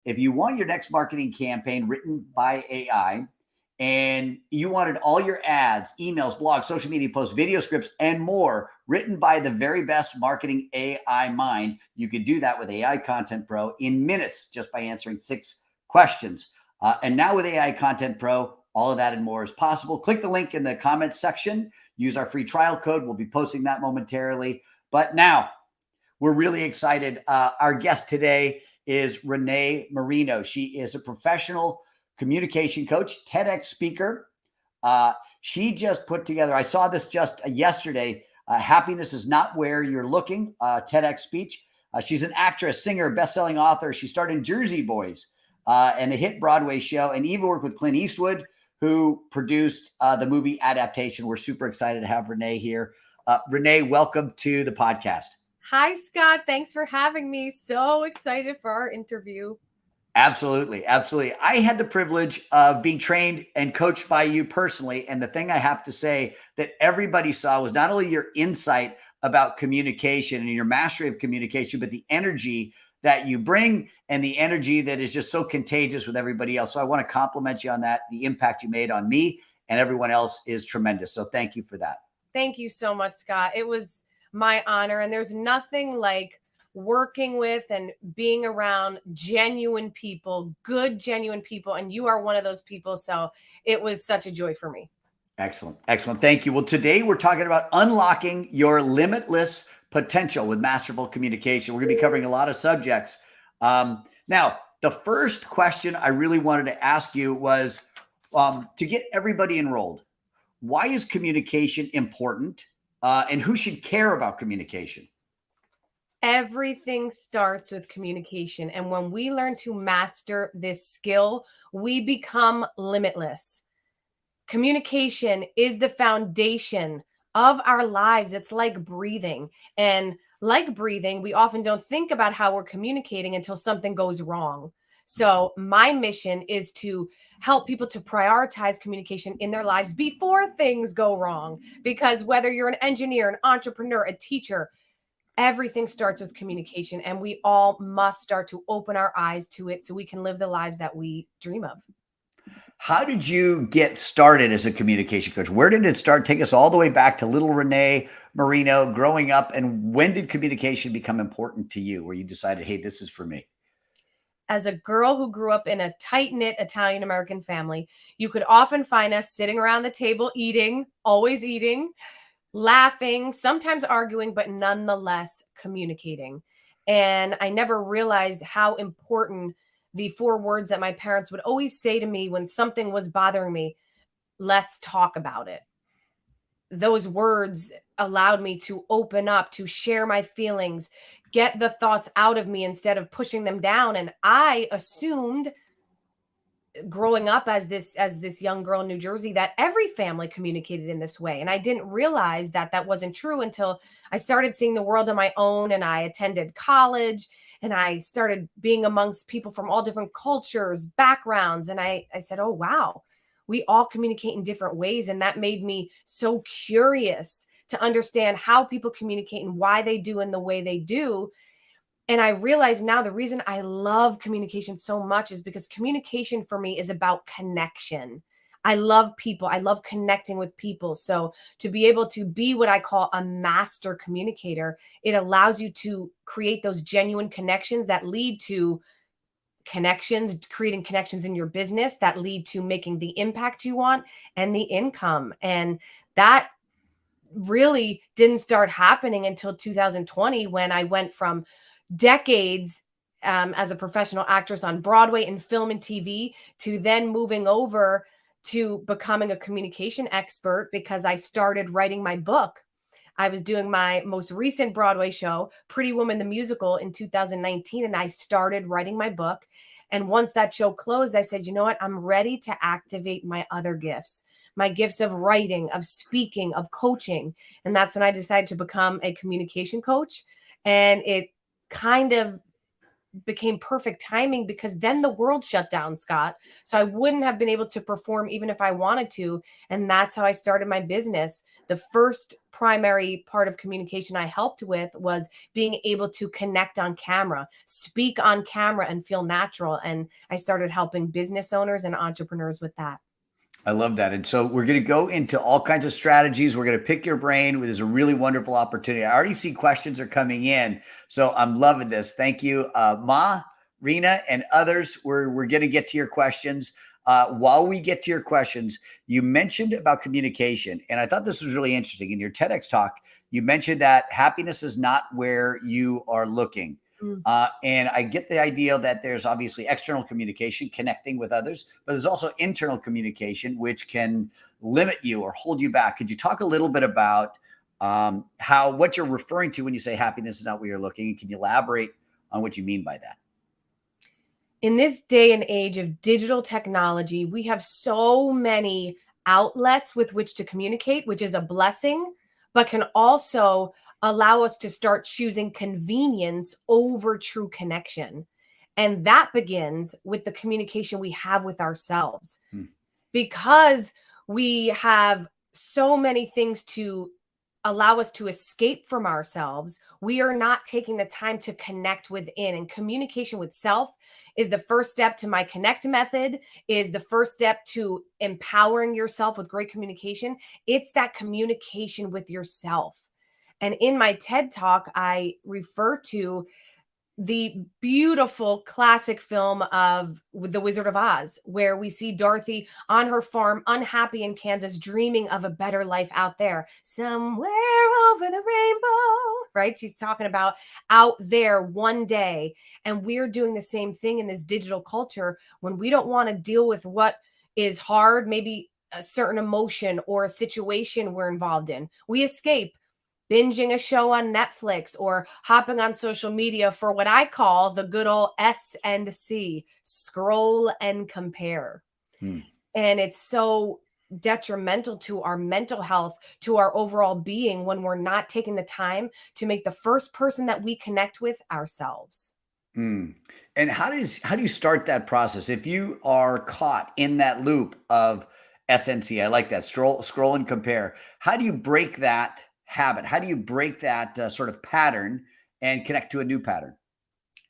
if you want your next marketing campaign written by AI and you wanted all your ads, emails, blogs, social media posts, video scripts, and more written by the very best marketing AI mind, you could do that with AI Content Pro in minutes just by answering 6 questions. And now with AI Content Pro, all of that and more is possible. Click the link in the comments section. Use our free trial code. We'll be posting that momentarily. But now we're really excited. Our guest today is Renée Marino. She is a professional communication coach, TEDx speaker. She just put together, I saw this just yesterday, Happiness is Not Where You're Looking, TEDx speech. She's an actress, singer, best-selling author. She starred in Jersey Boys and the hit Broadway show, and even worked with Clint Eastwood, who produced the movie adaptation. We're super excited to have Renée here. Renée, welcome to the podcast. Hi, Scott. Thanks for having me. So excited for our interview. Absolutely. Absolutely. I had the privilege of being trained and coached by you personally. And the thing I have to say that everybody saw was not only your insight about communication and your mastery of communication, but the energy that you bring and the energy that is just so contagious with everybody else. So I want to compliment you on that. The impact you made on me and everyone else is tremendous. So thank you for that. Thank you so much, Scott. It was my honor. And there's nothing like working with and being around genuine people, good, genuine people. And you are one of those people. So it was such a joy for me. Excellent. Excellent. Thank you. Well, today we're talking about unlocking your limitless potential with Masterful Communication. We're going to be covering a lot of subjects. Now, the first question I really wanted to ask you was to get everybody enrolled. Why is communication important and who should care about communication? Everything starts with communication. And when we learn to master this skill, we become limitless. Communication is the foundation of our lives. It's like breathing. And like breathing, we often don't think about how we're communicating until something goes wrong. So my mission is to help people to prioritize communication in their lives before things go wrong. Because whether you're an engineer, an entrepreneur, a teacher, everything starts with communication, and we all must start to open our eyes to it so we can live the lives that we dream of. How did you get started as a communication coach? Where did it start? Take us all the way back to little Renée Marino growing up. And when did communication become important to you, where you decided, hey, this is for me? As a girl who grew up in a tight-knit Italian-American family, you could often find us sitting around the table eating, always eating, laughing, sometimes arguing, but nonetheless communicating. And I never realized how important the 4 words that my parents would always say to me when something was bothering me: let's talk about it. Those words allowed me to open up, to share my feelings, get the thoughts out of me instead of pushing them down. And I assumed, growing up as this young girl in New Jersey, that every family communicated in this way. And I didn't realize that that wasn't true until I started seeing the world on my own, and I attended college and I started being amongst people from all different cultures, backgrounds. And I said, oh, wow, we all communicate in different ways. And that made me so curious to understand how people communicate and why they do in the way they do. And I realize now the reason I love communication so much is because communication for me is about connection. I love people. I love connecting with people. So to be able to be what I call a master communicator, it allows you to create those genuine connections that lead to connections, creating connections in your business that lead to making the impact you want and the income. And that really didn't start happening until 2020, when I went from decades as a professional actress on Broadway and film and TV to then moving over to becoming a communication expert, because I started writing my book. I was doing my most recent Broadway show, Pretty Woman the Musical, in 2019, and I started writing my book. And once that show closed, I said, you know what? I'm ready to activate my other gifts, my gifts of writing, of speaking, of coaching. And that's when I decided to become a communication coach. And it kind of became perfect timing because then the world shut down, Scott. So I wouldn't have been able to perform even if I wanted to. And that's how I started my business. The first primary part of communication I helped with was being able to connect on camera, speak on camera, and feel natural. And I started helping business owners and entrepreneurs with that. I love that. And so we're going to go into all kinds of strategies. We're going to pick your brain. There's a really wonderful opportunity. I already see questions are coming in. So I'm loving this. Thank you, Ma, Rena, and others. We're going to get to your questions. While we get to your questions, you mentioned about communication. And I thought this was really interesting. In your TEDx talk, you mentioned that happiness is not where you are looking. And I get the idea that there's obviously external communication, connecting with others, but there's also internal communication, which can limit you or hold you back. Could you talk a little bit about what you're referring to when you say happiness is not where you're looking? Can you elaborate on what you mean by that? In this day and age of digital technology, we have so many outlets with which to communicate, which is a blessing, but can also allow us to start choosing convenience over true connection. And that begins with the communication we have with ourselves. Because we have so many things to allow us to escape from ourselves, we are not taking the time to connect within. And communication with self is the first step to my connect method, is the first step to empowering yourself with great communication. It's that communication with yourself. And in my TED talk, I refer to the beautiful classic film of The Wizard of Oz, where we see Dorothy on her farm, unhappy in Kansas, dreaming of a better life out there, somewhere over the rainbow, right? She's talking about out there one day. And we're doing the same thing in this digital culture when we don't want to deal with what is hard, maybe a certain emotion or a situation we're involved in. We escape binging a show on Netflix or hopping on social media for what I call the good old S&C, scroll and compare. And it's so detrimental to our mental health, to our overall being, when we're not taking the time to make the first person that we connect with ourselves. And how do you start that process if you are caught in that loop of SNC? I like that, scroll and compare. How do you break that habit? How do you break that sort of pattern and connect to a new pattern?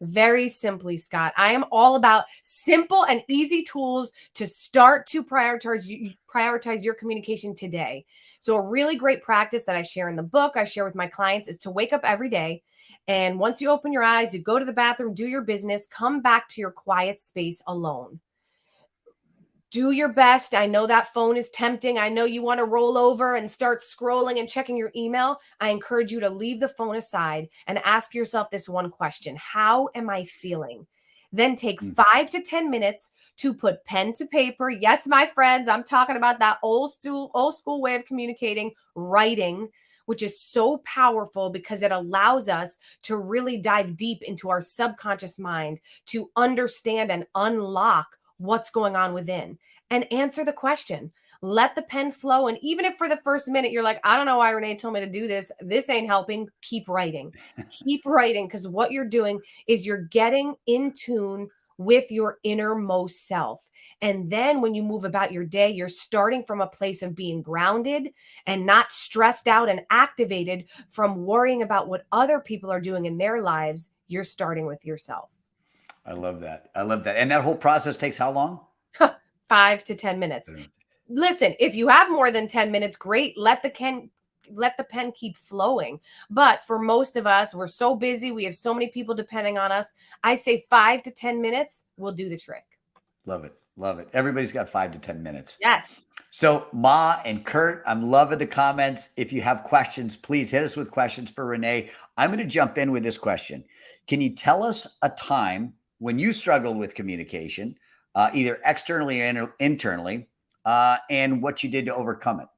Very simply, Scott, I am all about simple and easy tools to start to prioritize your communication today. So a really great practice that I share in the book, I share with my clients, is to wake up every day. And once you open your eyes, you go to the bathroom, do your business, come back to your quiet space alone. Do your best. I know that phone is tempting. I know you want to roll over and start scrolling and checking your email. I encourage you to leave the phone aside and ask yourself this one question: how am I feeling? Then take 5 to 10 minutes to put pen to paper. Yes, my friends, I'm talking about that old school way of communicating, writing, which is so powerful because it allows us to really dive deep into our subconscious mind to understand and unlock what's going on within, and answer the question. Let the pen flow. And even if for the first minute you're like, I don't know why Renee told me to do this, this ain't helping, keep writing. Keep writing, because what you're doing is you're getting in tune with your innermost self. And then when you move about your day, you're starting from a place of being grounded and not stressed out and activated from worrying about what other people are doing in their lives. You're starting with yourself. I love that. I love that. And that whole process takes how long? 5 to 10 minutes. Listen, if you have more than 10 minutes, great. Let the pen keep flowing. But for most of us, we're so busy. We have so many people depending on us. I say 5 to 10 minutes will do the trick. Love it. Love it. Everybody's got 5 to 10 minutes. Yes. So Ma and Kurt, I'm loving the comments. If you have questions, please hit us with questions for Renee. I'm going to jump in with this question. Can you tell us a time when you struggled with communication, either externally or internally, and what you did to overcome it?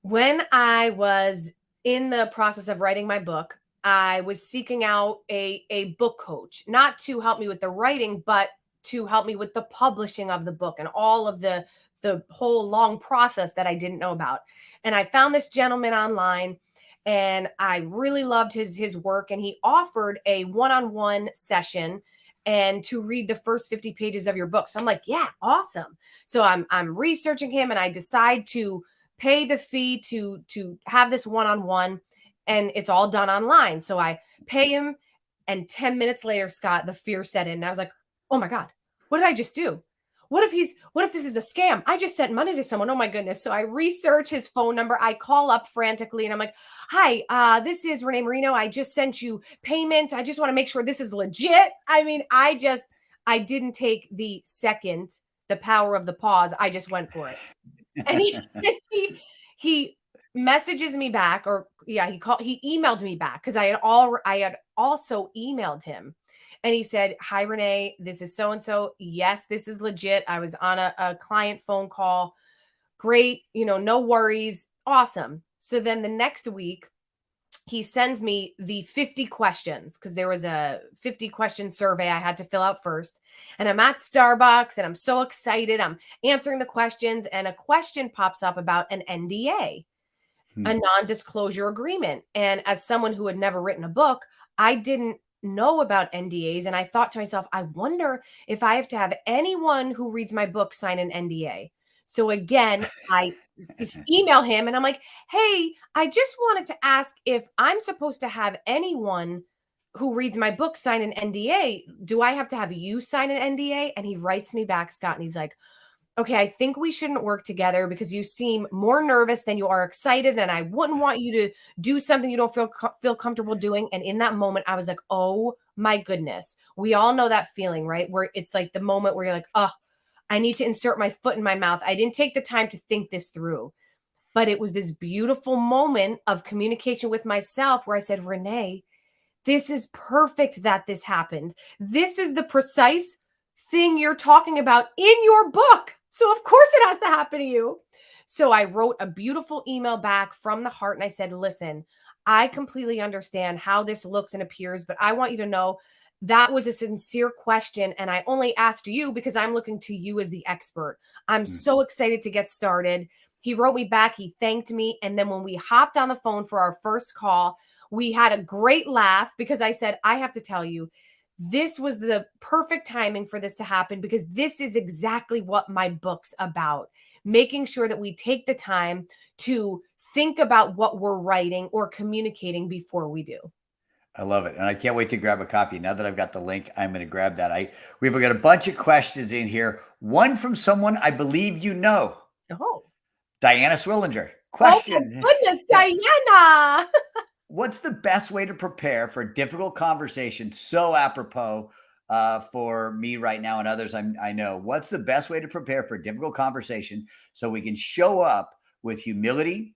When I was in the process of writing my book, I was seeking out a book coach, not to help me with the writing, but to help me with the publishing of the book and all of the whole long process that I didn't know about. And I found this gentleman online, and I really loved his work, and he offered a one-on-one session and to read the first 50 pages of your book. So I'm like, yeah, awesome. So I'm researching him, and I decide to pay the fee to have this one-on-one, and it's all done online. So I pay him, and 10 minutes later, Scott, the fear set in. And I was like, oh my God, what did I just do? What if this is a scam? I just sent money to someone. Oh my goodness. So I research his phone number. I call up frantically, and I'm like, hi, this is Renée Marino. I just sent you payment. I just want to make sure this is legit. I mean, I didn't take the power of the pause. I just went for it. And he messages me back, or yeah, he emailed me back, because I had also emailed him. And he said, hi, Renee, this is so-and-so. Yes, this is legit. I was on a client phone call. Great. No worries. Awesome. So then the next week, he sends me the 50 questions, because there was a 50 question survey I had to fill out first. And I'm at Starbucks, and I'm so excited. I'm answering the questions, and a question pops up about an NDA, a non-disclosure agreement. And as someone who had never written a book, I didn't know about NDAs. And I thought to myself, I wonder if I have to have anyone who reads my book sign an NDA. So again, I email him, and I'm like, hey, I just wanted to ask if I'm supposed to have anyone who reads my book sign an NDA. Do I have to have you sign an NDA? And he writes me back, Scott, and he's like, okay, I think we shouldn't work together, because you seem more nervous than you are excited, and I wouldn't want you to do something you don't feel comfortable doing. And in that moment, I was like, oh my goodness. We all know that feeling, right? Where it's like the moment where you're like, oh, I need to insert my foot in my mouth. I didn't take the time to think this through. But it was this beautiful moment of communication with myself where I said, Renee, this is perfect that this happened. This is the precise thing you're talking about in your book. So of course it has to happen to you. So I wrote a beautiful email back from the heart, and I said, listen, I completely understand how this looks and appears, but I want you to know that was a sincere question. And I only asked you because I'm looking to you as the expert. I'm so excited to get started. He wrote me back. He thanked me. And then when we hopped on the phone for our first call, we had a great laugh, because I said, I have to tell you, this was the perfect timing for this to happen, because this is exactly what my book's about. Making sure that we take the time to think about what we're writing or communicating before we do. I love it. And I can't wait to grab a copy. Now that I've got the link, I'm going to grab that. We've got a bunch of questions in here. One from someone I believe you know. Oh. Diana Swillinger. Question. Oh my goodness, Diana. What's the best way to prepare for a difficult conversation? So apropos for me right now and others I know. What's the best way to prepare for a difficult conversation so we can show up with humility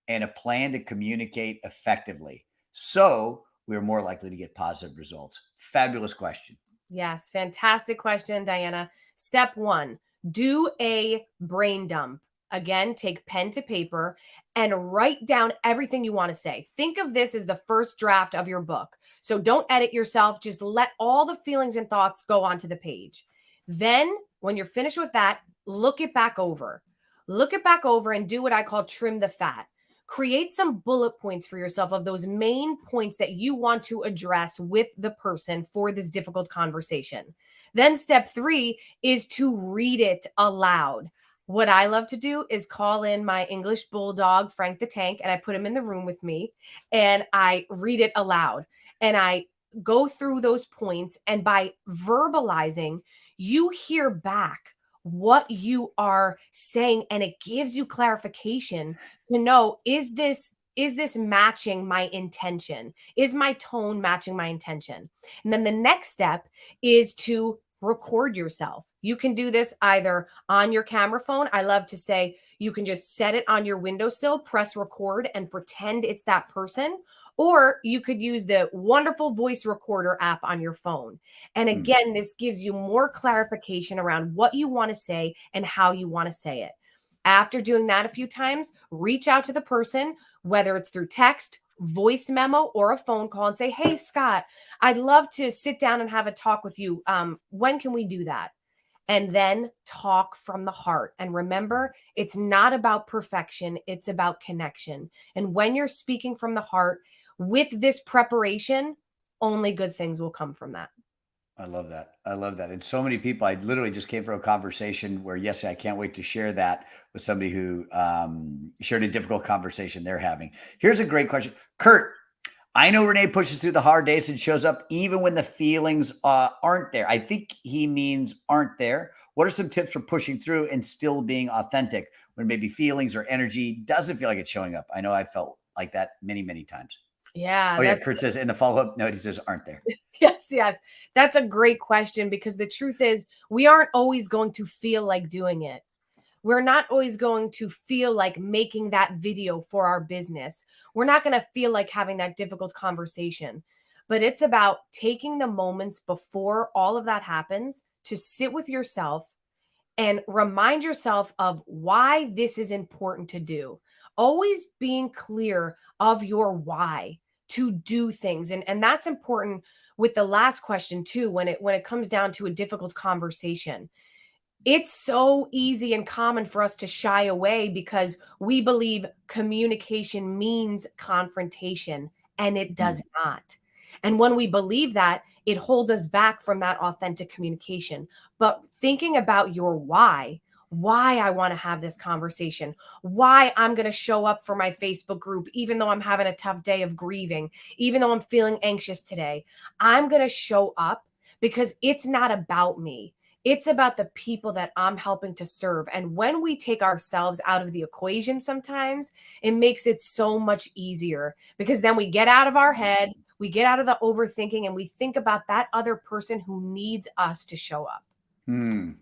and a plan to communicate effectively, so we're more likely to get positive results? Fabulous question. Yes, fantastic question, Diana. Step 1, do a brain dump. Again, take pen to paper and write down everything you want to say. Think of this as the first draft of your book. So don't edit yourself. Just let all the feelings and thoughts go onto the page. Then when you're finished with that, look it back over. Look it back over and do what I call trim the fat. Create some bullet points for yourself of those main points that you want to address with the person for this difficult conversation. Then step 3 is to read it aloud. What I love to do is call in my English bulldog, Frank the Tank, and I put him in the room with me, and I read it aloud, and I go through those points. And by verbalizing, you hear back what you are saying, and it gives you clarification to know, is this matching my intention? Is my tone matching my intention? And then the next step is to record yourself. You can do this either on your camera phone. I love to say you can just set it on your windowsill, press record, and pretend it's that person. Or you could use the wonderful voice recorder app on your phone. And again, this gives you more clarification around what you want to say and how you want to say it. After doing that a few times, reach out to the person, whether it's through text, voice memo, or a phone call, and say, hey, Scott, I'd love to sit down and have a talk with you. When can we do that? and then talk from the heart. And remember, it's not about perfection, it's about connection. And when you're speaking from the heart with this preparation, only good things will come from that. I love that. I love that. And so many people, I literally just came from a conversation where yesterday, I can't wait to share that with somebody who shared a difficult conversation they're having. Here's a great question. Kurt, I know Renee pushes through the hard days and shows up even when the feelings aren't there. I think he means aren't there. What are some tips for pushing through and still being authentic when maybe feelings or energy doesn't feel like it's showing up? I know I felt like that many, many times. Yeah, Oh yeah, that's Kurt says in the follow-up note, he says, aren't there? yes, yes. That's a great question because the truth is we aren't always going to feel like doing it. We're not always going to feel like making that video for our business. We're not going to feel like having that difficult conversation. But it's about taking the moments before all of that happens to sit with yourself and remind yourself of why this is important to do. Always being clear of your why to do things. And that's important with the last question too, when it comes down to a difficult conversation. It's so easy and common for us to shy away because we believe communication means confrontation, and it does not. And when we believe that, it holds us back from that authentic communication. But thinking about your why I want to have this conversation, why I'm going to show up for my Facebook group, even though I'm having a tough day of grieving, even though I'm feeling anxious today, I'm going to show up because it's not about me. It's about the people that I'm helping to serve. And when we take ourselves out of the equation, sometimes it makes it so much easier because then we get out of our head, we get out of the overthinking, and we think about that other person who needs us to show up. Hmm.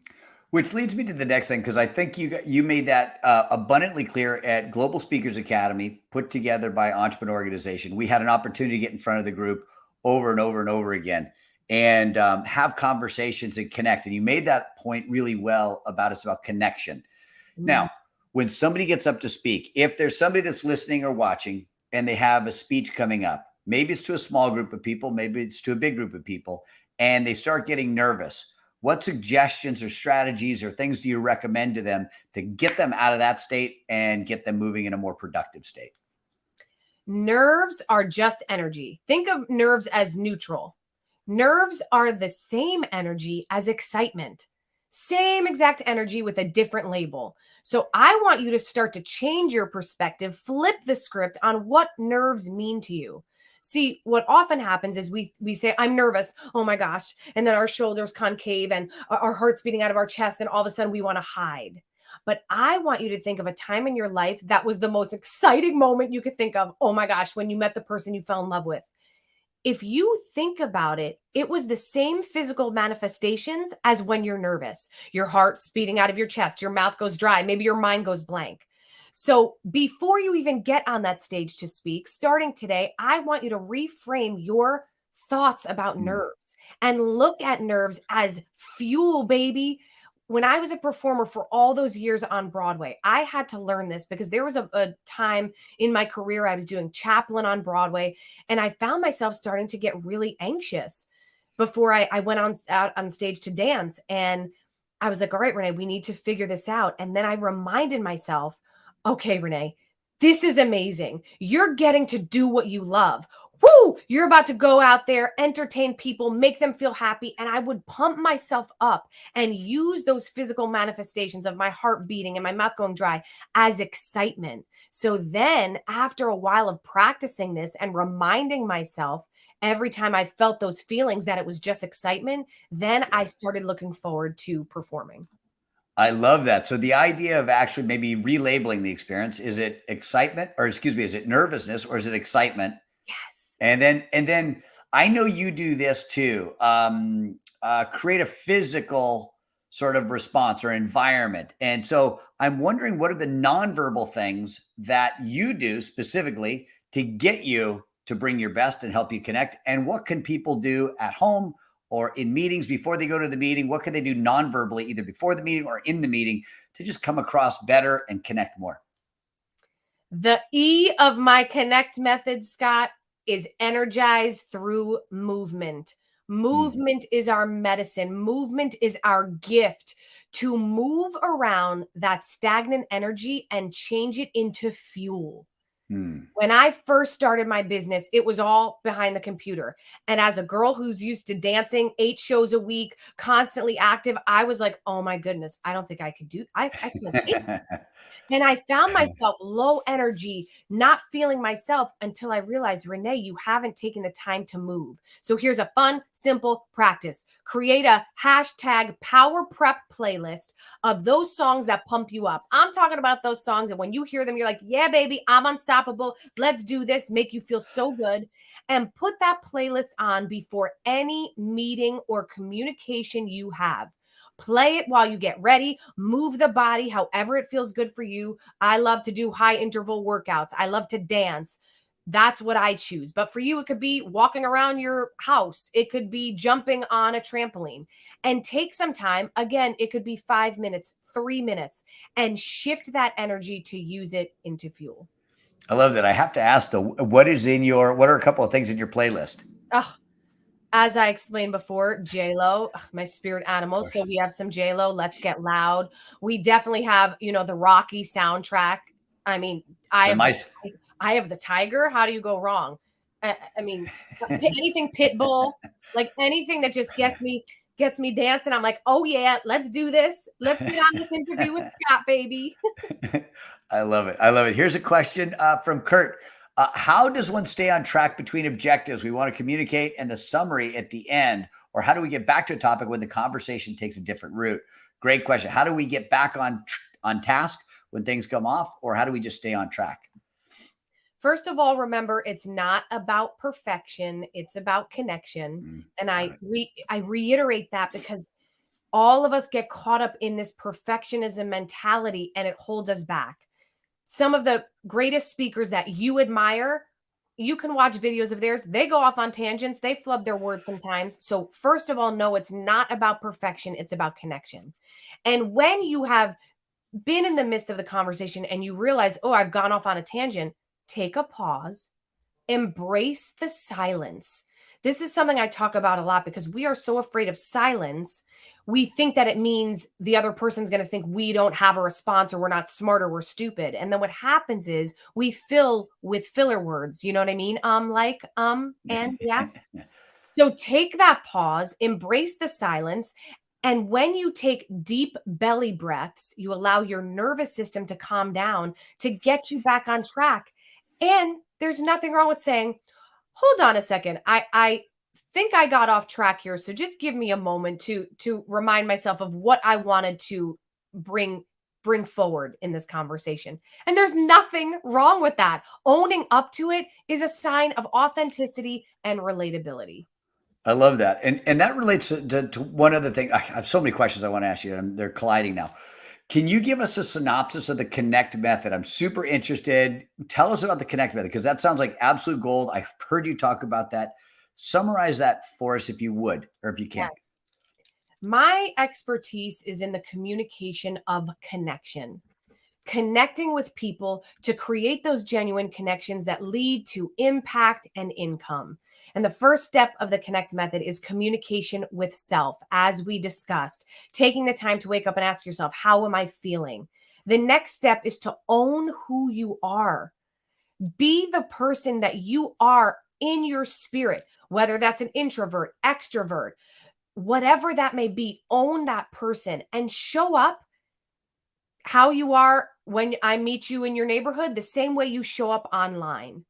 Which leads me to the next thing, because I think you made that abundantly clear at Global Speakers Academy, put together by Entrepreneur Organization. We had an opportunity to get in front of the group over and over and over again and have conversations and connect. And you made that point really well about it's about connection. Now, when somebody gets up to speak, if there's somebody that's listening or watching and they have a speech coming up, maybe it's to a small group of people, maybe it's to a big group of people, and they start getting nervous. What suggestions or strategies or things do you recommend to them to get them out of that state and get them moving in a more productive state? Nerves are just energy. Think of nerves as neutral. Nerves are the same energy as excitement. Same exact energy with a different label. So I want you to start to change your perspective, flip the script on what nerves mean to you. See, what often happens is we say, I'm nervous. Oh my gosh. And then our shoulders concave and our heart's beating out of our chest. And all of a sudden we want to hide. But I want you to think of a time in your life that was the most exciting moment you could think of. Oh my gosh, when you met the person you fell in love with. If you think about it, it was the same physical manifestations as when you're nervous. Your heart's beating out of your chest, your mouth goes dry, maybe your mind goes blank. So before you even get on that stage to speak, starting today, I want you to reframe your thoughts about nerves and look at nerves as fuel, baby. When I was a performer for all those years on Broadway, I had to learn this because there was a time in my career I was doing Chaplin on Broadway, and I found myself starting to get really anxious before I went out on stage to dance. And I was like, all right, Renee, we need to figure this out. And then I reminded myself, okay, Renee, this is amazing. You're getting to do what you love. Woo! You're about to go out there, entertain people, make them feel happy. And I would pump myself up and use those physical manifestations of my heart beating and my mouth going dry as excitement. So then, after a while of practicing this and reminding myself every time I felt those feelings that it was just excitement, then I started looking forward to performing. I love that. So the idea of actually maybe relabeling the experience, is it excitement, or excuse me, is it nervousness, or is it excitement? Yes. And then I know you do this too. Create a physical sort of response or environment. And so I'm wondering, what are the nonverbal things that you do specifically to get you to bring your best and help you connect? And what can people do at home or in meetings before they go to the meeting? What can they do nonverbally, either before the meeting or in the meeting, to just come across better and connect more? The E of my connect method, Scott, is energize through movement. Movement is our medicine. Movement is our gift to move around that stagnant energy and change it into fuel. When I first started my business, it was all behind the computer. And as a girl who's used to dancing 8 shows a week, constantly active, I was like, oh my goodness, I don't think I could do, I can't take it. And I found myself low energy, not feeling myself until I realized, Renee, you haven't taken the time to move. So here's a fun, simple practice. Create a hashtag power prep playlist of those songs that pump you up. I'm talking about those songs. And when you hear them, you're like, yeah, baby, I'm unstoppable. Let's do this. Make you feel so good. And put that playlist on before any meeting or communication you have. Play it while you get ready, move the body however it feels good for you. I love to do high interval workouts. I love to dance. That's what I choose. But for you, it could be walking around your house. It could be jumping on a trampoline, and take some time. Again, it could be 5 minutes, 3 minutes, and shift that energy to use it into fuel. I love that. I have to ask though, what are a couple of things in your playlist? Oh, as I explained before, J-Lo, my spirit animal. So we have some J-Lo, Let's Get Loud. We definitely have, the Rocky soundtrack. I mean, I have the Tiger. How do you go wrong? I mean, anything Pitbull, like anything that just gets me dancing. I'm like, oh yeah, let's do this. Let's get on this interview with Scott, baby. I love it. Here's a question from Kurt. How does one stay on track between objectives we want to communicate and the summary at the end? Or how do we get back to a topic when the conversation takes a different route? Great question. How do we get back on task when things come off? Or how do we just stay on track? First of all, remember, it's not about perfection. It's about connection. And I reiterate that because all of us get caught up in this perfectionism mentality and it holds us back. Some of the greatest speakers that you admire, you can watch videos of theirs. They go off on tangents. They flub their words sometimes. So first of all, no, it's not about perfection. It's about connection. And when you have been in the midst of the conversation and you realize, oh, I've gone off on a tangent, take a pause, embrace the silence. This is something I talk about a lot because we are so afraid of silence. We think that it means the other person's going to think we don't have a response or we're not smart or we're stupid. And then what happens is we fill with filler words. You know what I mean? And yeah. So take that pause, embrace the silence. And when you take deep belly breaths, you allow your nervous system to calm down to get you back on track. And there's nothing wrong with saying, hold on a second. I think I got off track here. So just give me a moment to remind myself of what I wanted to bring forward in this conversation. And there's nothing wrong with that. Owning up to it is a sign of authenticity and relatability. I love that. And that relates to one other thing. I have so many questions I want to ask you, and they're colliding now. Can you give us a synopsis of the Connect method? I'm super interested. Tell us about the Connect method, because that sounds like absolute gold. I've heard you talk about that. Summarize that for us if you would, or if you can. Yes. My expertise is in the communication of connection, connecting with people to create those genuine connections that lead to impact and income. And the first step of the Connect method is communication with self, as we discussed, taking the time to wake up and ask yourself, how am I feeling? The next step is to own who you are. Be the person that you are in your spirit, whether that's an introvert, extrovert, whatever that may be. Own that person and show up how you are when I meet you in your neighborhood, the same way you show up online.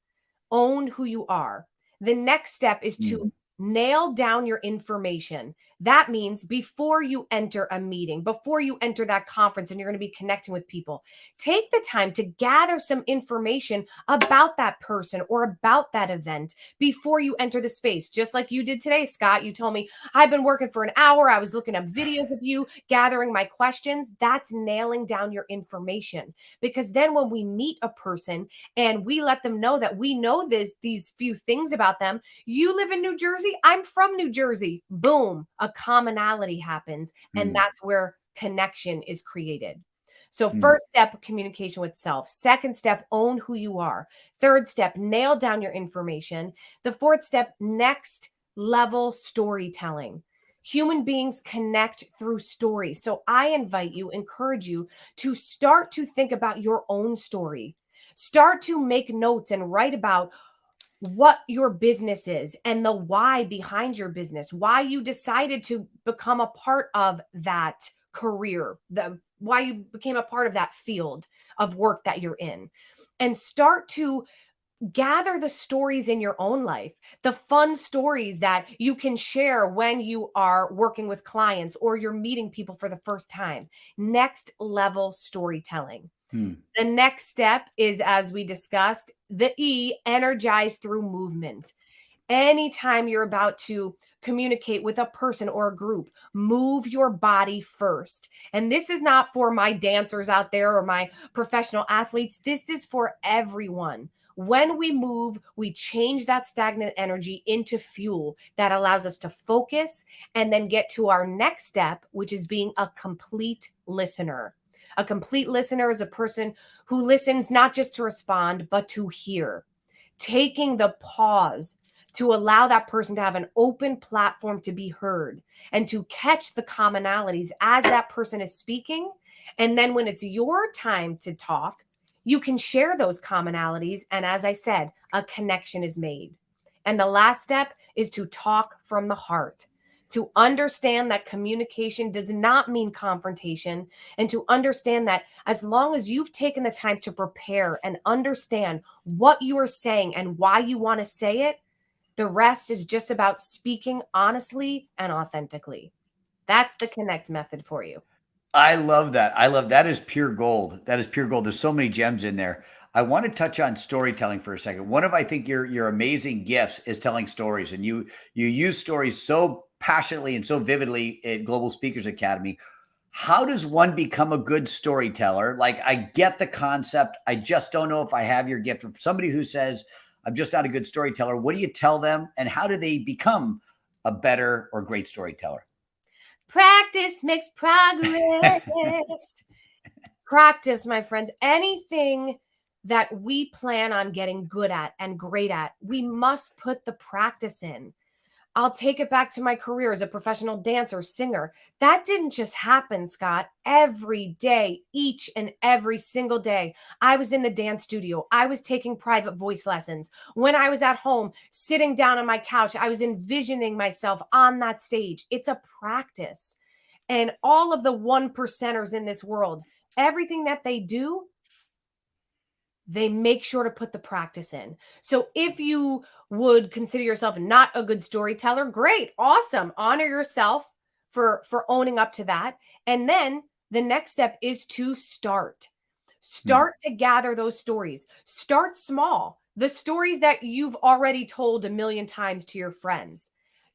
Own who you are. The next step is to nail down your information. That means before you enter a meeting, before you enter that conference and you're going to be connecting with people, take the time to gather some information about that person or about that event before you enter the space. Just like you did today, Scott. You told me, I've been working for an hour. I was looking up videos of you, gathering my questions. That's nailing down your information. Because then when we meet a person and we let them know that we know these few things about them, you live in New Jersey, I'm from New Jersey. Boom, a commonality happens. And that's where connection is created. So first step, communication with self. Second step, own who you are. Third step, nail down your information. The fourth step, next, level storytelling. Human beings connect through stories. So I encourage you to start to think about your own story. Start to make notes and write about what your business is and the why behind your business, why you decided to become a part of that career, why you became a part of that field of work that you're in. And start to gather the stories in your own life, the fun stories that you can share when you are working with clients or you're meeting people for the first time. Next level storytelling. The next step is, as we discussed, the E, energize through movement. Anytime you're about to communicate with a person or a group, move your body first. And this is not for my dancers out there or my professional athletes. This is for everyone. When we move, we change that stagnant energy into fuel that allows us to focus and then get to our next step, which is being a complete listener. A complete listener is a person who listens not just to respond, but to hear. Taking the pause to allow that person to have an open platform to be heard and to catch the commonalities as that person is speaking. And then when it's your time to talk, you can share those commonalities. And as I said, a connection is made. And the last step is to talk from the heart, to understand that communication does not mean confrontation, and to understand that as long as you've taken the time to prepare and understand what you are saying and why you want to say it, the rest is just about speaking honestly and authentically. That's the connect method for you. I love that. I love that is pure gold. That is pure gold. There's so many gems in there. I want to touch on storytelling for a second. One of I think your amazing gifts is telling stories, and you use stories so passionately and so vividly at Global Speakers Academy. How does one become a good storyteller? Like, I get the concept. I just don't know if I have your gift. For somebody who says, I'm just not a good storyteller, what do you tell them? And how do they become a better or great storyteller? Practice makes progress. Practice, my friends. Anything that we plan on getting good at and great at, we must put the practice in. I'll take it back to my career as a professional dancer, singer. That didn't just happen, Scott. Every day, each and every single day, I was in the dance studio. I was taking private voice lessons. When I was at home, sitting down on my couch, I was envisioning myself on that stage. It's a practice. And all of the one percenters in this world, everything that they do, they make sure to put the practice in. So if you would consider yourself not a good storyteller, great, awesome. Honor yourself for owning up to that. And then the next step is to start. Start to gather those stories. Start small. The stories that you've already told a million times to your friends.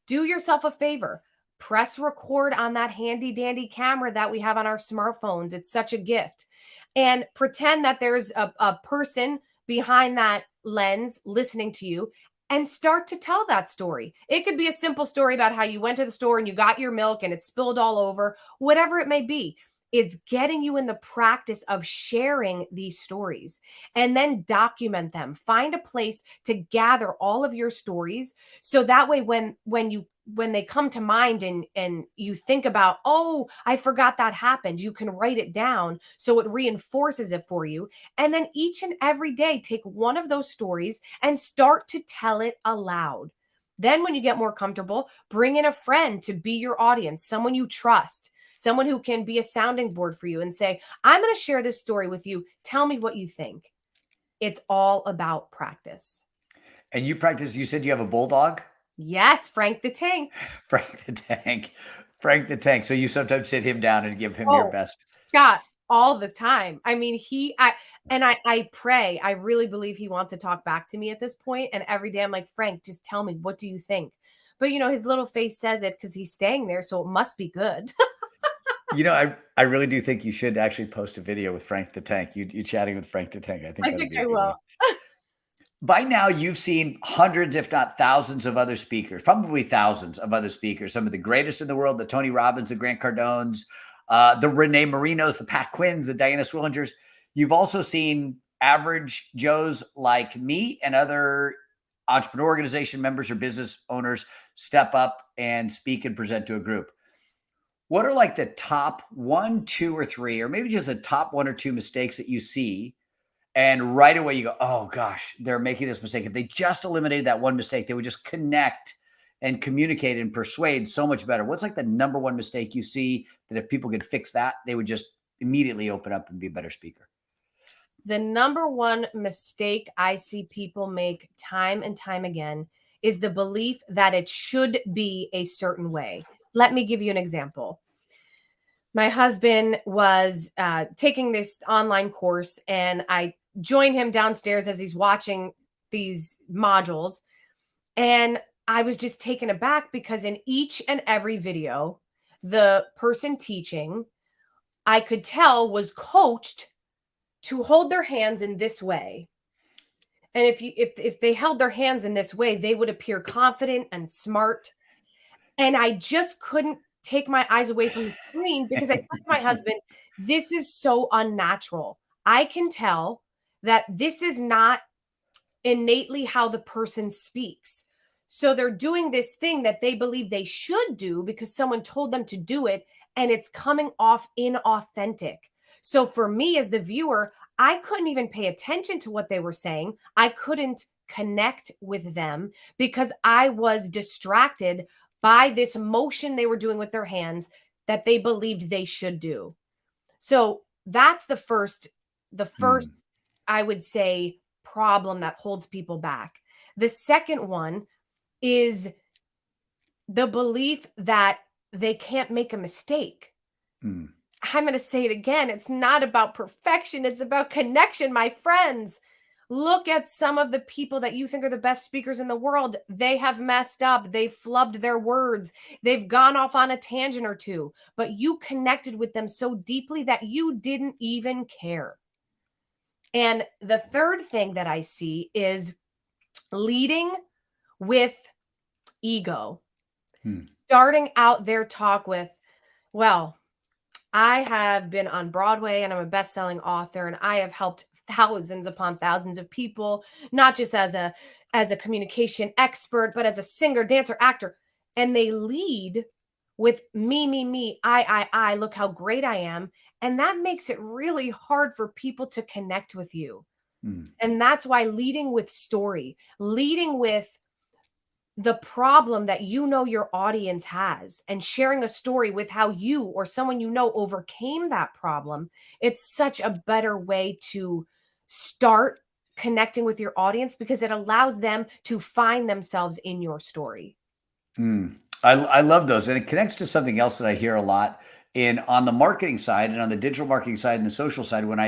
Do yourself a favor. Press record on that handy dandy camera that we have on our smartphones. It's such a gift. And pretend that there's a person behind that lens listening to you, and start to tell that story. It could be a simple story about how you went to the store and you got your milk and it spilled all over, whatever it may be. It's getting you in the practice of sharing these stories and then document them. Find a place to gather all of your stories so that way when they come to mind and you think about, oh, I forgot that happened, you can write it down so it reinforces it for you. And then each and every day, take one of those stories and start to tell it aloud. Then when you get more comfortable, bring in a friend to be your audience, someone you trust, someone who can be a sounding board for you and say, I'm going to share this story with you. Tell me what you think. It's all about practice. And you practice, you said you have a bulldog? Yes, Frank the Tank. Frank the Tank. Frank the Tank. So you sometimes sit him down and give him your best. Scott, all the time. I mean, I pray, I really believe he wants to talk back to me at this point. And every day I'm like, Frank, just tell me, what do you think? But his little face says it because he's staying there. So it must be good. I really do think you should actually post a video with Frank the Tank. You chatting with Frank the Tank. I think that'd be a I good will. one. By now, you've seen hundreds, if not thousands, of other speakers, probably thousands of other speakers, some of the greatest in the world, the Tony Robbins, the Grant Cardones, the Renée Marinos, the Pat Quinns, the Diana Swillingers. You've also seen average Joes like me and other entrepreneur organization members or business owners step up and speak and present to a group. What are like the top 1, 2, or 3, or maybe just the top 1 or 2 mistakes that you see? And right away you go, oh gosh, they're making this mistake. If they just eliminated that one mistake, they would just connect and communicate and persuade so much better. What's like the number one mistake you see that if people could fix that, they would just immediately open up and be a better speaker? The number one mistake I see people make time and time again is the belief that it should be a certain way. Let me give you an example. My husband was taking this online course, and I joined him downstairs as he's watching these modules. And I was just taken aback because in each and every video, the person teaching, I could tell, was coached to hold their hands in this way. And if they held their hands in this way, they would appear confident and smart. And I just couldn't take my eyes away from the screen because I said to my husband, this is so unnatural. I can tell that this is not innately how the person speaks. So they're doing this thing that they believe they should do because someone told them to do it, and it's coming off inauthentic. So for me as the viewer, I couldn't even pay attention to what they were saying. I couldn't connect with them because I was distracted by this motion they were doing with their hands that they believed they should do. So that's the first, I would say, problem that holds people back. The second one is the belief that they can't make a mistake. I'm going to say it again. It's not about perfection. It's about connection, my friends. Look at some of the people that you think are the best speakers in the world. They have messed up. They've flubbed their words. They've gone off on a tangent or two, but you connected with them so deeply that you didn't even care. And the third thing that I see is leading with ego. Starting out their talk with, well, I have been on Broadway and I'm a best-selling author and I have helped thousands upon thousands of people, not just as a communication expert, but as a singer, dancer, actor. And they lead with me, I, look how great I am. And that makes it really hard for people to connect with you. And that's why leading with story, leading with the problem that you know your audience has and sharing a story with how you or someone you know overcame that problem, it's such a better way to start connecting with your audience because it allows them to find themselves in your story. I love those. And it connects to something else that I hear a lot on the marketing side and on the digital marketing side and the social side. When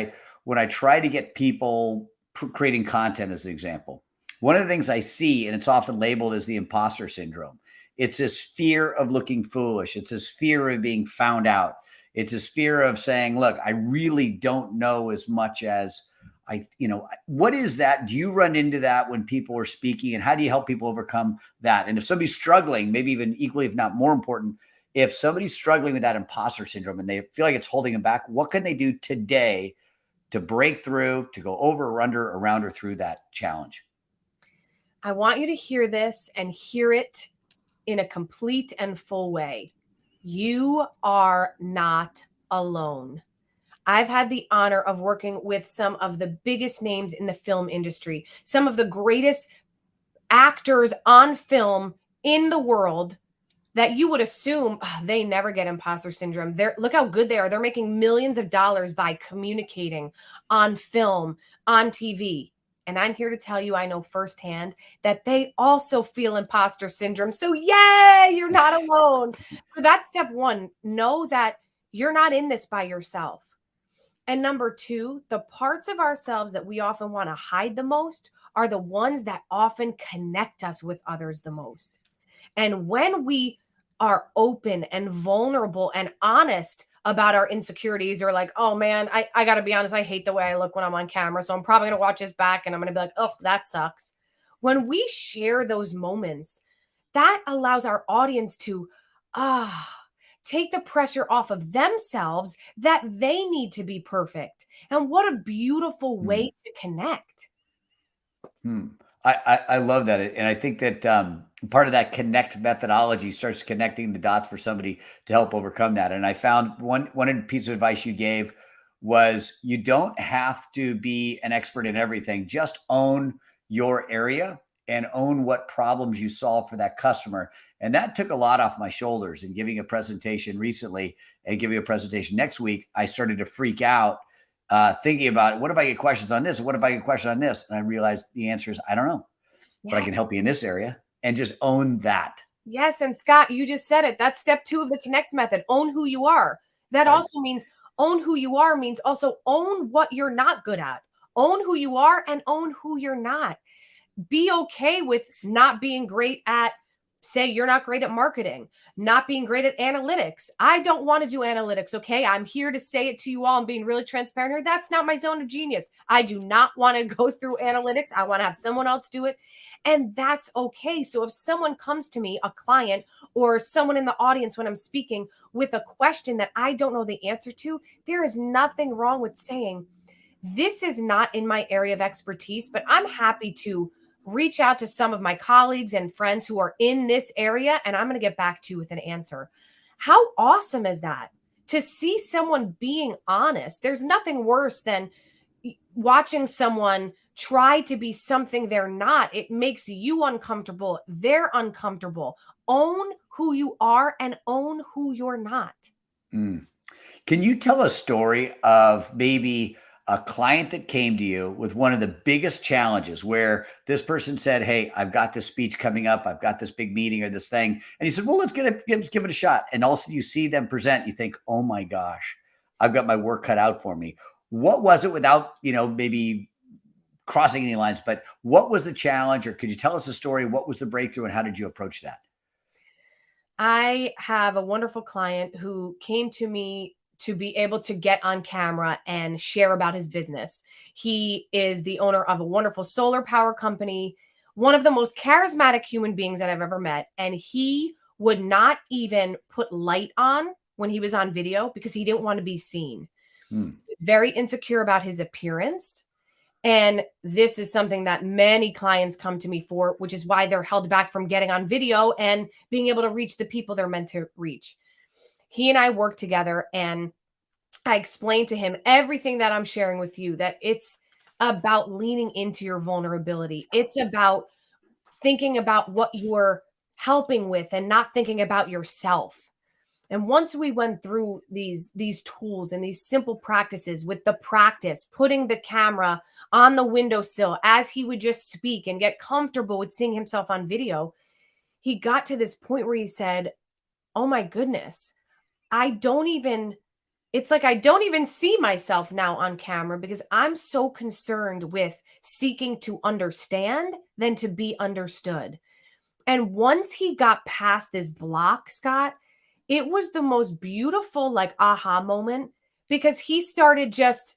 I try to get people creating content, as an example, one of the things I see, and it's often labeled as the imposter syndrome, it's this fear of looking foolish. It's this fear of being found out. It's this fear of saying, look, I really don't know as much as what is that? Do you run into that when people are speaking, and how do you help people overcome that? And if somebody's struggling, maybe even equally, if not more important, if somebody's struggling with that imposter syndrome and they feel like it's holding them back, what can they do today to break through, to go over or under, around or through that challenge? I want you to hear this and hear it in a complete and full way. You are not alone. I've had the honor of working with some of the biggest names in the film industry, some of the greatest actors on film in the world that you would assume they never get imposter syndrome. Look how good they are. They're making millions of dollars by communicating on film, on TV. And I'm here to tell you, I know firsthand that they also feel imposter syndrome. So yay, you're not alone. So that's step one. Know that you're not in this by yourself. And number two, the parts of ourselves that we often want to hide the most are the ones that often connect us with others the most. And when we are open and vulnerable and honest about our insecurities, or like, oh man, I got to be honest, I hate the way I look when I'm on camera. So I'm probably going to watch this back and I'm going to be like, oh, that sucks. When we share those moments, that allows our audience to take the pressure off of themselves that they need to be perfect. And what a beautiful way to connect. I love that. And I think that part of that connect methodology starts connecting the dots for somebody to help overcome that. And I found one piece of advice you gave was you don't have to be an expert in everything. Just own your area and own what problems you solve for that customer. And that took a lot off my shoulders. And giving a presentation recently and giving a presentation next week, I started to freak out thinking about what if I get questions on this? What if I get questions on this? And I realized the answer is I don't know, but I can Yes. help you in this area and just own that. Yes, and Scott, you just said it. That's step 2 of the connect method. Own who you are. That Right. also means own who you are means also own what you're not good at. Own who you are and own who you're not. Be okay with not being great at, say you're not great at marketing, not being great at analytics. I don't want to do analytics. Okay. I'm here to say it to you all. I'm being really transparent here. That's not my zone of genius. I do not want to go through analytics. I want to have someone else do it. And that's okay. So if someone comes to me, a client or someone in the audience when I'm speaking with a question that I don't know the answer to, there is nothing wrong with saying, this is not in my area of expertise, but I'm happy to reach out to some of my colleagues and friends who are in this area, and I'm going to get back to you with an answer. How awesome is that? To see someone being honest. There's nothing worse than watching someone try to be something they're not. It makes you uncomfortable. They're uncomfortable. Own who you are and own who you're not. Mm. Can you tell a story of maybe a client that came to you with one of the biggest challenges where this person said, hey, I've got this speech coming up. I've got this big meeting or this thing. And he said, well, let's give it a shot. And also you see them present, you think, oh my gosh, I've got my work cut out for me. What was it without, maybe crossing any lines, but what was the challenge, or could you tell us a story? What was the breakthrough and how did you approach that? I have a wonderful client who came to me to be able to get on camera and share about his business. He is the owner of a wonderful solar power company, one of the most charismatic human beings that I've ever met. And he would not even put light on when he was on video because he didn't want to be seen. Hmm. Very insecure about his appearance. And this is something that many clients come to me for, which is why they're held back from getting on video and being able to reach the people they're meant to reach. He and I work together, and I explained to him everything that I'm sharing with you, that it's about leaning into your vulnerability. It's about thinking about what you're helping with and not thinking about yourself. And once we went through these tools and these simple practices with the practice, putting the camera on the windowsill as he would just speak and get comfortable with seeing himself on video, he got to this point where he said, oh my goodness, it's like I don't even see myself now on camera because I'm so concerned with seeking to understand than to be understood. And once he got past this block, Scott, it was the most beautiful, like, aha moment because he started just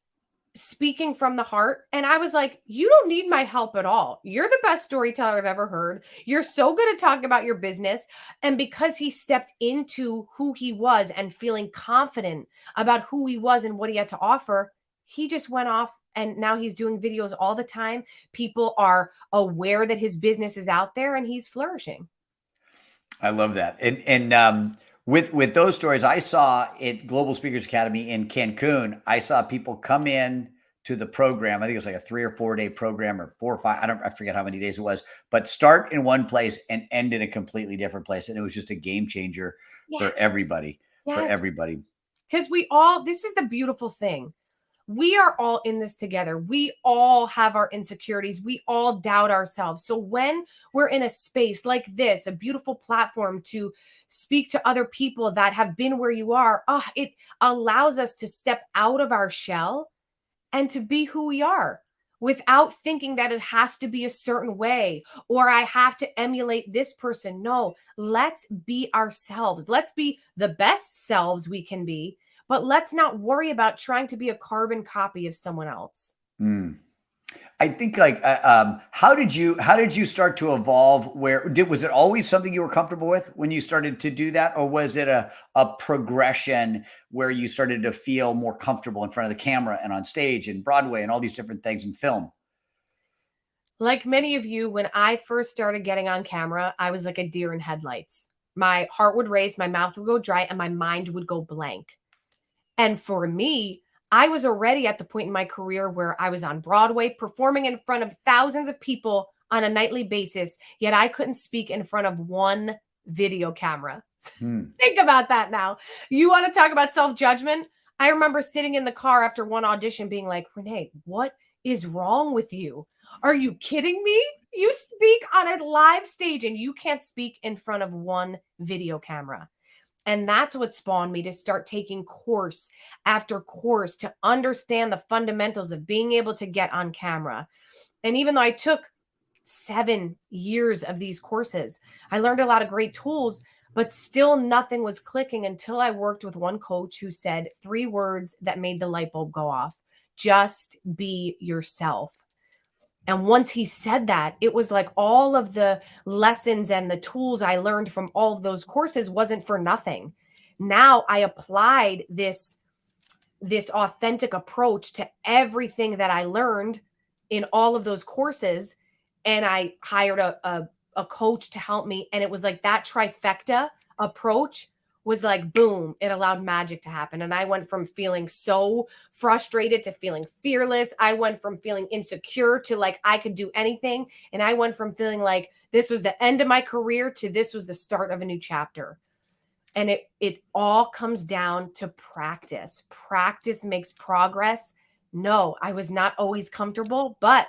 speaking from the heart. And I was like, you don't need my help at all. You're the best storyteller I've ever heard. You're so good at talking about your business. And because he stepped into who he was and feeling confident about who he was and what he had to offer, he just went off. And now he's doing videos all the time. People are aware that his business is out there and he's flourishing. I love that. And with those stories, I saw at Global Speakers Academy in Cancun, I saw people come in to the program. I think it was like a 3 or 4 day program, or 4 or 5. I forget how many days it was, but start in one place and end in a completely different place. And it was just a game changer for Yes. everybody, for Yes. everybody. Because this is the beautiful thing. We are all in this together. We all have our insecurities. We all doubt ourselves. So when we're in a space like this, a beautiful platform to speak to other people that have been where you are, it allows us to step out of our shell and to be who we are without thinking that it has to be a certain way or I have to emulate this person. No, let's be ourselves. Let's be the best selves we can be, but let's not worry about trying to be a carbon copy of someone else. Mm. I think how did you start to evolve? Was it always something you were comfortable with when you started to do that, or was it a progression where you started to feel more comfortable in front of the camera and on stage and Broadway and all these different things in film? Like many of you, when I first started getting on camera, I was like a deer in headlights. My heart would race, my mouth would go dry, and my mind would go blank. And for me, I was already at the point in my career where I was on Broadway performing in front of thousands of people on a nightly basis, yet I couldn't speak in front of one video camera. Think about that now. You want to talk about self-judgment? I remember sitting in the car after one audition being like, Renee, what is wrong with you? Are you kidding me? You speak on a live stage and you can't speak in front of one video camera. And that's what spawned me to start taking course after course to understand the fundamentals of being able to get on camera. And even though I took 7 years of these courses, I learned a lot of great tools, but still nothing was clicking until I worked with one coach who said 3 words that made the light bulb go off. Just be yourself. And once he said that, it was like all of the lessons and the tools I learned from all of those courses wasn't for nothing. Now I applied this authentic approach to everything that I learned in all of those courses. And I hired a coach to help me. And it was like that trifecta approach was like, boom, it allowed magic to happen. And I went from feeling so frustrated to feeling fearless. I went from feeling insecure to like I could do anything. And I went from feeling like this was the end of my career to this was the start of a new chapter. And it all comes down to practice. Practice makes progress. No, I was not always comfortable, but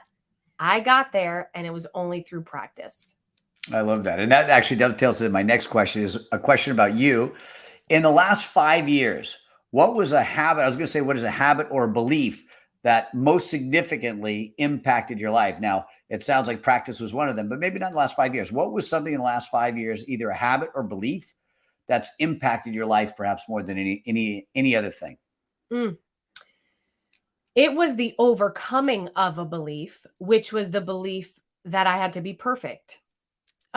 I got there, and it was only through practice. I love that. And that actually dovetails into my next question, is a question about you. In the last 5 years, what was a habit? I was going to say, what is a habit or a belief that most significantly impacted your life? Now, it sounds like practice was one of them, but maybe not in the last 5 years. What was something in the last 5 years, either a habit or belief, that's impacted your life perhaps more than any other thing? It was the overcoming of a belief, which was the belief that I had to be perfect.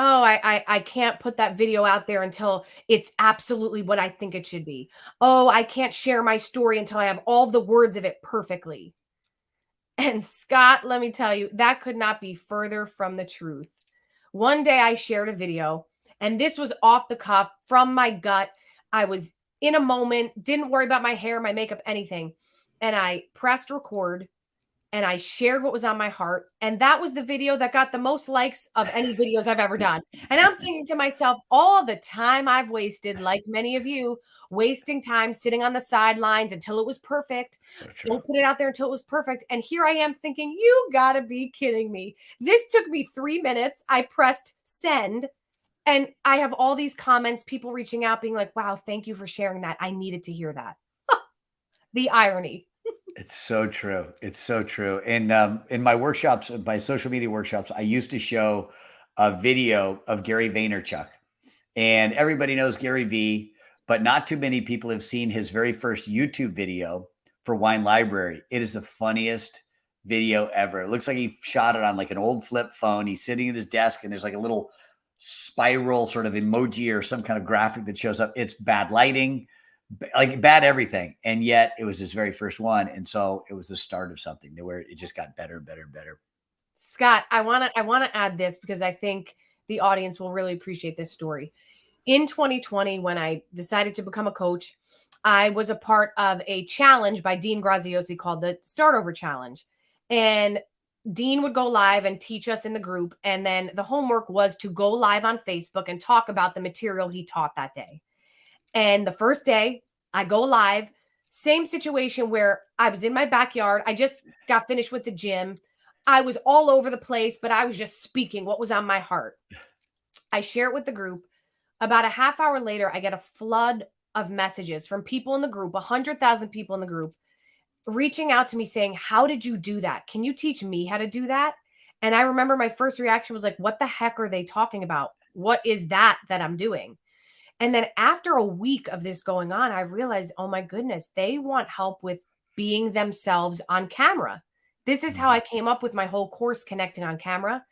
Oh, I can't put that video out there until it's absolutely what I think it should be. Oh, I can't share my story until I have all the words of it perfectly. And Scott, let me tell you, that could not be further from the truth. One day I shared a video, and this was off the cuff from my gut. I was in a moment, didn't worry about my hair, my makeup, anything. And I pressed record and I shared what was on my heart. And that was the video that got the most likes of any videos I've ever done. And I'm thinking to myself, all the time I've wasted, like many of you, wasting time sitting on the sidelines until it was perfect. So true. Don't put it out there until it was perfect. And here I am thinking, you gotta be kidding me. This took me 3 minutes. I pressed send. And I have all these comments, people reaching out, being like, wow, thank you for sharing that. I needed to hear that. The irony. It's so true. It's so true. And in my workshops, my social media workshops, I used to show a video of Gary Vaynerchuk. And everybody knows Gary V, but not too many people have seen his very first YouTube video for Wine Library. It is the funniest video ever. It looks like he shot it on like an old flip phone. He's sitting at his desk and there's like a little spiral sort of emoji or some kind of graphic that shows up. It's bad lighting, like bad everything. And yet it was his very first one. And so it was the start of something where it just got better and better and better. Scott, I want to add this because I think the audience will really appreciate this story. In 2020, when I decided to become a coach, I was a part of a challenge by Dean Graziosi called the Start Over Challenge. And Dean would go live and teach us in the group. And then the homework was to go live on Facebook and talk about the material he taught that day. And the first day I go live, same situation where I was in my backyard. I just got finished with the gym. I was all over the place, but I was just speaking what was on my heart. I share it with the group. About a half hour later, I get a flood of messages from people in the group, 100,000 people in the group, reaching out to me saying, how did you do that? Can you teach me how to do that? And I remember my first reaction was like, what the heck are they talking about? What is that I'm doing? And then after a week of this going on, I realized, oh my goodness, they want help with being themselves on camera. This is how I came up with my whole course, Connecting on Camera.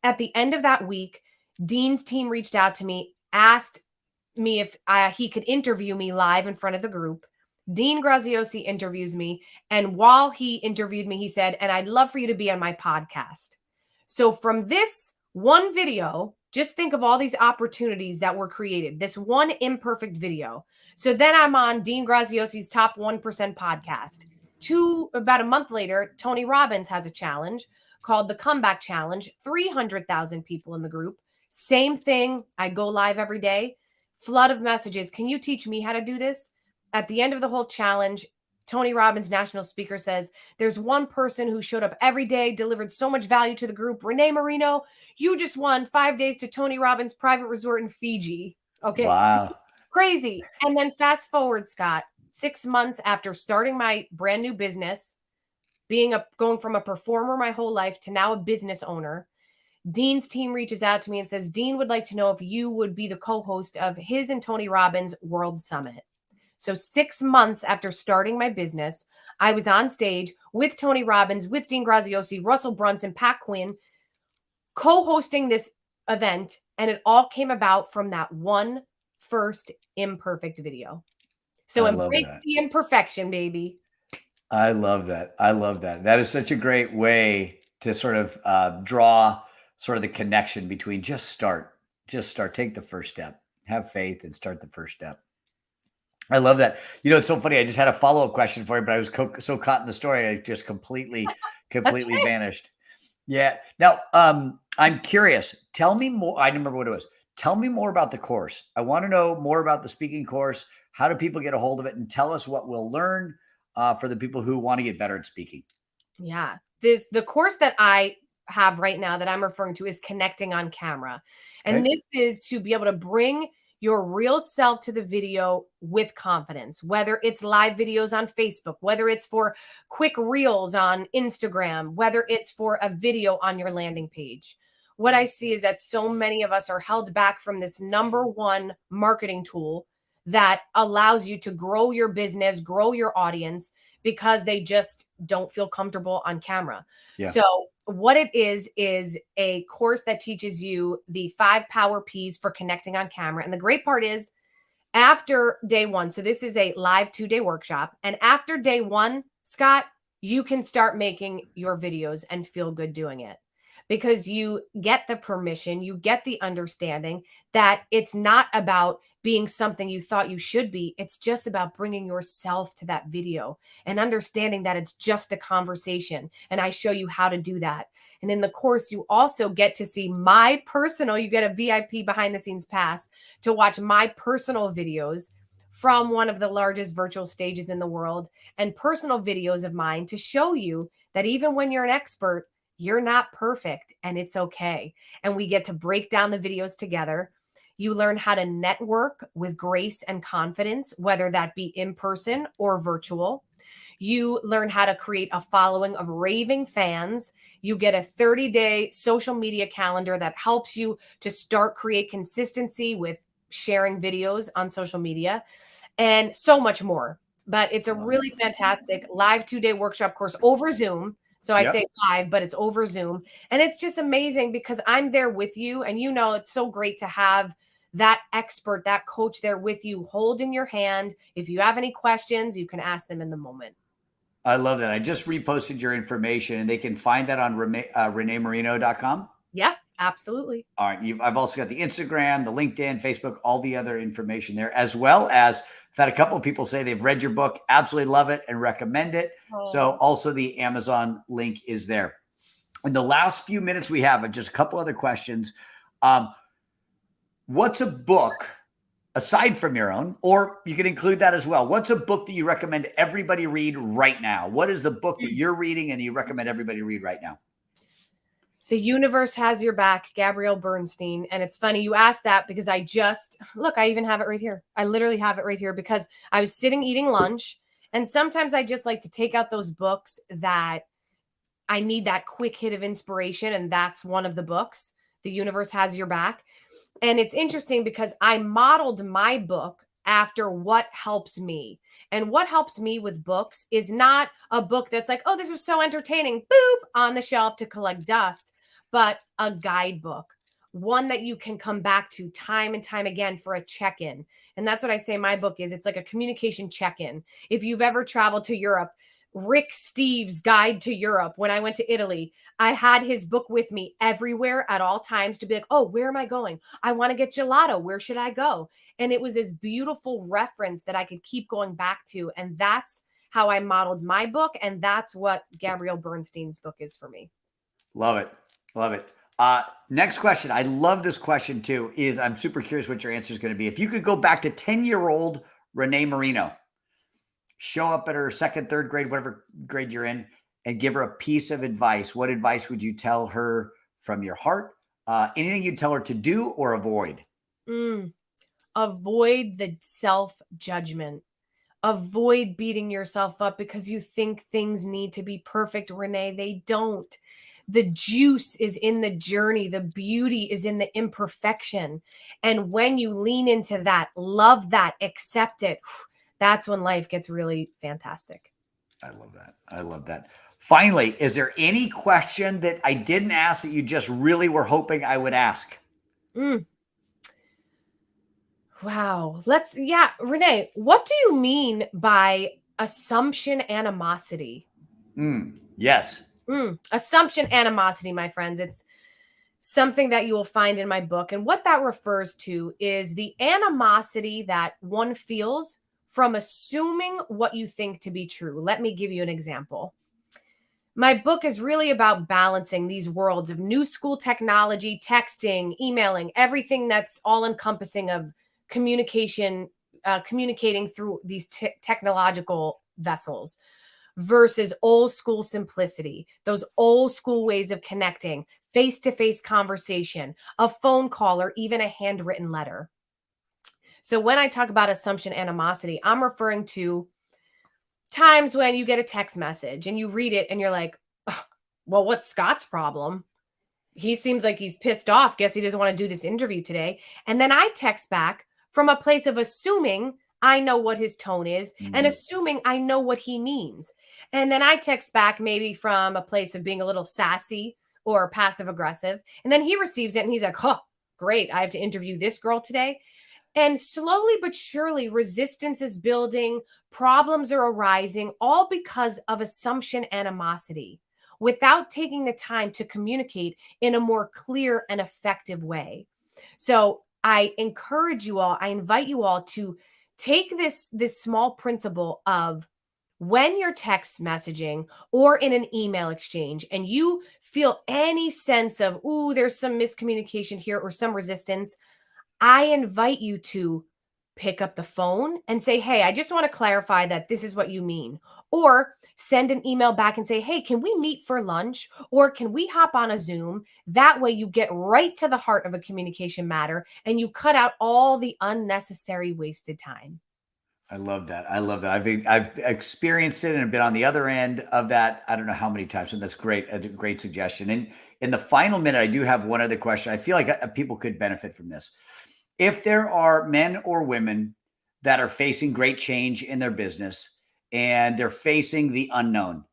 At the end of that week, Dean's team reached out to me, asked me if he could interview me live in front of the group. Dean Graziosi interviews me. And while he interviewed me, he said, and I'd love for you to be on my podcast. So from this one video, just think of all these opportunities that were created, this one imperfect video. So then I'm on Dean Graziosi's Top 1% podcast. About a month later, Tony Robbins has a challenge called the Comeback Challenge, 300,000 people in the group. Same thing. I go live every day. Flood of messages. Can you teach me how to do this? At the end of the whole challenge, Tony Robbins, national speaker, says, there's one person who showed up every day, delivered so much value to the group. Renée Marino, you just won 5 days to Tony Robbins' private resort in Fiji. Okay. Wow. Crazy. And then fast forward, Scott, 6 months after starting my brand new business, going from a performer my whole life to now a business owner, Dean's team reaches out to me and says, Dean would like to know if you would be the co-host of his and Tony Robbins World Summit. So 6 months after starting my business, I was on stage with Tony Robbins, with Dean Graziosi, Russell Brunson, Pat Quinn, co-hosting this event. And it all came about from that one first imperfect video. So embrace the imperfection, baby. I love that. I love that. That is such a great way to sort of draw sort of the connection between just start, take the first step, have faith and start the first step. I love that. You know, it's so funny. I just had a follow-up question for you, but I was so caught in the story. I just completely vanished. Yeah. Now, I'm curious. Tell me more. I don't remember what it was. Tell me more about the course. I want to know more about the speaking course. How do people get a hold of it? And tell us what we'll learn for the people who want to get better at speaking. Yeah. The course that I have right now that I'm referring to is Connecting on Camera. And this is to be able to bring your real self to the video with confidence, whether it's live videos on Facebook, whether it's for quick reels on Instagram, whether it's for a video on your landing page. What I see is that so many of us are held back from this number one marketing tool that allows you to grow your business, grow your audience, because they just don't feel comfortable on camera. Yeah. So what it is a course that teaches you the 5 power P's for connecting on camera. And the great part is after day 1, so this is a live 2-day workshop. And after day 1, Scott, you can start making your videos and feel good doing it, because you get the permission, you get the understanding that it's not about being something you thought you should be. It's just about bringing yourself to that video and understanding that it's just a conversation. And I show you how to do that. And in the course, you also get to see you get a VIP behind the scenes pass to watch my personal videos from one of the largest virtual stages in the world, and personal videos of mine to show you that even when you're an expert, you're not perfect and it's okay. And we get to break down the videos together. You learn how to network with grace and confidence, whether that be in person or virtual. You learn how to create a following of raving fans. You get a 30-day social media calendar that helps you to create consistency with sharing videos on social media, and so much more. But it's a really fantastic live 2-day workshop course over Zoom. So I say live, but it's over Zoom. And it's just amazing because I'm there with you. And you know, it's so great to have that expert, that coach there with you, holding your hand. If you have any questions, you can ask them in the moment. I love that. I just reposted your information, and they can find that on RenéeMarino.com. Yeah, absolutely. All right. I've also got the Instagram, the LinkedIn, Facebook, all the other information there, as well as I've had a couple of people say they've read your book, absolutely love it, and recommend it. So also the Amazon link is there. In the last few minutes we have, just a couple other questions. What's a book, aside from your own, or you can include that as well? What's a book that you recommend everybody read right now? What is the book that you're reading and you recommend everybody read right now? The Universe Has Your Back, Gabrielle Bernstein. And it's funny you asked that because I even have it right here. I literally have it right here because I was sitting eating lunch. And sometimes I just like to take out those books that I need that quick hit of inspiration. And that's one of the books, The Universe Has Your Back. And it's interesting because I modeled my book after what helps me. And what helps me with books is not a book that's like, oh, this was so entertaining, boop, on the shelf to collect dust, but a guidebook, one that you can come back to time and time again for a check-in. And that's what I say my book is. It's like a communication check-in. If you've ever traveled to Europe, Rick Steves' Guide to Europe when I went to Italy. I had his book with me everywhere at all times to be like, oh, where am I going? I want to get gelato. Where should I go? And it was this beautiful reference that I could keep going back to. And that's how I modeled my book. And that's what Gabrielle Bernstein's book is for me. Love it. Love it. Next question. I love this question too, is I'm super curious what your answer is going to be. If you could go back to 10-year-old Renée Marino, show up at her second, third grade, whatever grade you're in, and give her a piece of advice, what advice would you tell her from your heart? Anything you'd tell her to do or avoid? Avoid the self-judgment. Avoid beating yourself up because you think things need to be perfect, Renée. They don't. The juice is in the journey. The beauty is in the imperfection. And when you lean into that, love that, accept it, that's when life gets really fantastic. I love that. I love that. Finally, is there any question that I didn't ask that you just really were hoping I would ask? Wow. Renée, what do you mean by assumption animosity? Yes. Assumption animosity, my friends. It's something that you will find in my book. And what that refers to is the animosity that one feels from assuming what you think to be true. Let me give you an example. My book is really about balancing these worlds of new school technology, texting, emailing, everything that's all encompassing of communication, communicating through these technological vessels versus old school simplicity, those old school ways of connecting, face-to-face conversation, a phone call, or even a handwritten letter. So when I talk about assumption animosity, I'm referring to times when you get a text message and you read it and you're like, well, what's Scott's problem? He seems like he's pissed off. Guess he doesn't want to do this interview today. And then I text back from a place of assuming I know what his tone is and assuming I know what he means. And then I text back maybe from a place of being a little sassy or passive aggressive. And then he receives it and he's like, huh, great. I have to interview this girl today. And slowly but surely, resistance is building, problems are arising, all because of assumption animosity, without taking the time to communicate in a more clear and effective way. So I encourage you all, I invite you all to take this small principle of when you're text messaging or in an email exchange and you feel any sense of, ooh, there's some miscommunication here or some resistance, I invite you to pick up the phone and say, hey, I just want to clarify that this is what you mean. Or send an email back and say, hey, can we meet for lunch? Or can we hop on a Zoom? That way you get right to the heart of a communication matter and you cut out all the unnecessary wasted time. I love that. I love that. I've experienced it and been on the other end of that. I don't know how many times, and that's great. A great suggestion. And in the final minute, I do have one other question. I feel like people could benefit from this. If there are men or women that are facing great change in their business and they're facing the unknown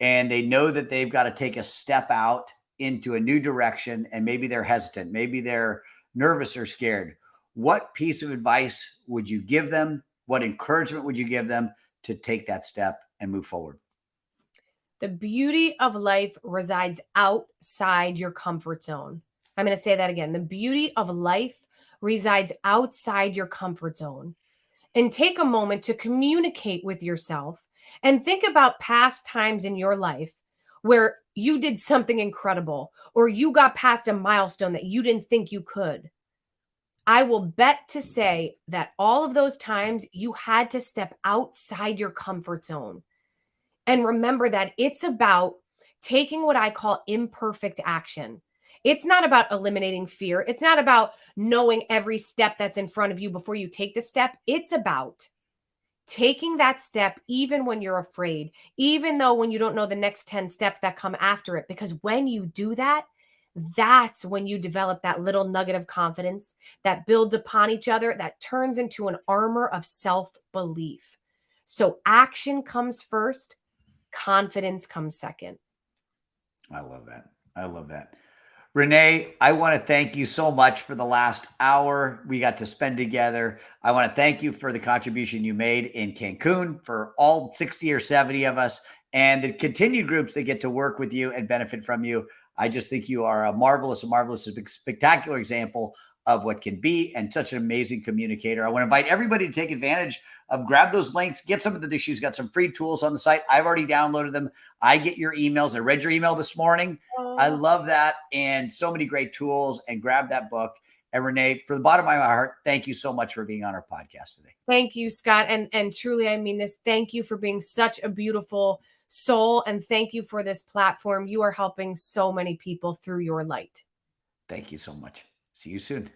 and they know that they've got to take a step out into a new direction and maybe they're hesitant, maybe they're nervous or scared, what piece of advice would you give them? What encouragement would you give them to take that step and move forward? The beauty of life resides outside your comfort zone. I'm going to say that again. The beauty of life resides outside your comfort zone. And take a moment to communicate with yourself and think about past times in your life where you did something incredible or you got past a milestone that you didn't think you could. I will bet to say that all of those times you had to step outside your comfort zone. And remember that it's about taking what I call imperfect action. It's not about eliminating fear. It's not about knowing every step that's in front of you before you take the step. It's about taking that step even when you're afraid, even though when you don't know the next 10 steps that come after it. Because when you do that, that's when you develop that little nugget of confidence that builds upon each other, that turns into an armor of self-belief. So action comes first, confidence comes second. I love that. I love that. Renee, I want to thank you so much for the last hour we got to spend together. I want to thank you for the contribution you made in Cancun for all 60 or 70 of us and the continued groups that get to work with you and benefit from you. I just think you are a marvelous, spectacular example of what can be and such an amazing communicator. I want to invite everybody to take advantage of grab those links, get some of the issues, got some free tools on the site. I've already downloaded them. I get your emails. I read your email this morning. I love that. And so many great tools, and grab that book. And Renee, from the bottom of my heart, thank you so much for being on our podcast today. Thank you, Scott. And truly, I mean this. Thank you for being such a beautiful soul. And thank you for this platform. You are helping so many people through your light. Thank you so much. See you soon.